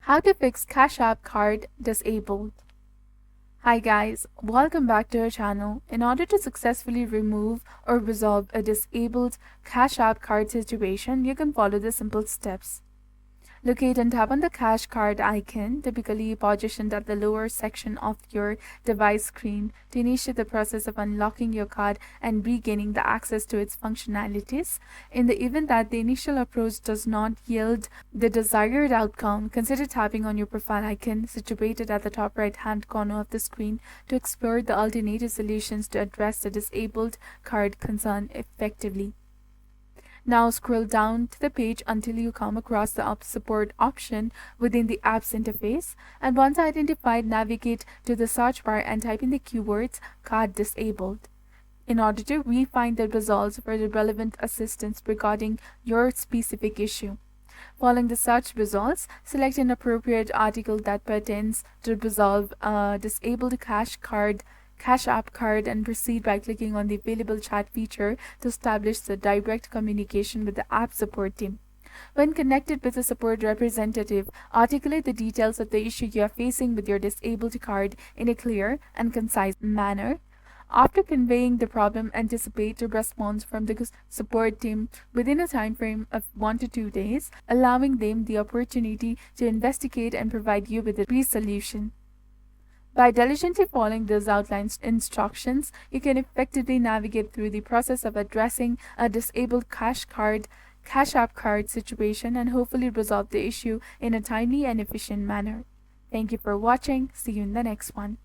How to fix Cash App card disabled. Hi guys, welcome back to our channel. In order to successfully remove or resolve a disabled Cash App card situation, you can follow the simple steps. Locate and tap on the Cash Card icon, typically positioned at the lower section of your device screen, to initiate the process of unlocking your card and regaining the access to its functionalities. In the event that the initial approach does not yield the desired outcome, consider tapping on your profile icon situated at the top right-hand corner of the screen to explore the alternative solutions to address the disabled card concern effectively. Now scroll down to the page until you come across the App Support option within the app's interface, and once identified, navigate to the search bar and type in the keywords "card disabled" in order to find the results for the relevant assistance regarding your specific issue. Following the search results, select an appropriate article that pertains to resolve a disabled Cash App card and proceed by clicking on the available chat feature to establish the direct communication with the app support team. When connected with a support representative, articulate the details of the issue you are facing with your disabled card in a clear and concise manner. After conveying the problem, anticipate a response from the support team within a time frame of 1 to 2 days, allowing them the opportunity to investigate and provide you with a resolution. By diligently following these outlined instructions, you can effectively navigate through the process of addressing a disabled Cash App card situation and hopefully resolve the issue in a timely and efficient manner. Thank you for watching. See you in the next one.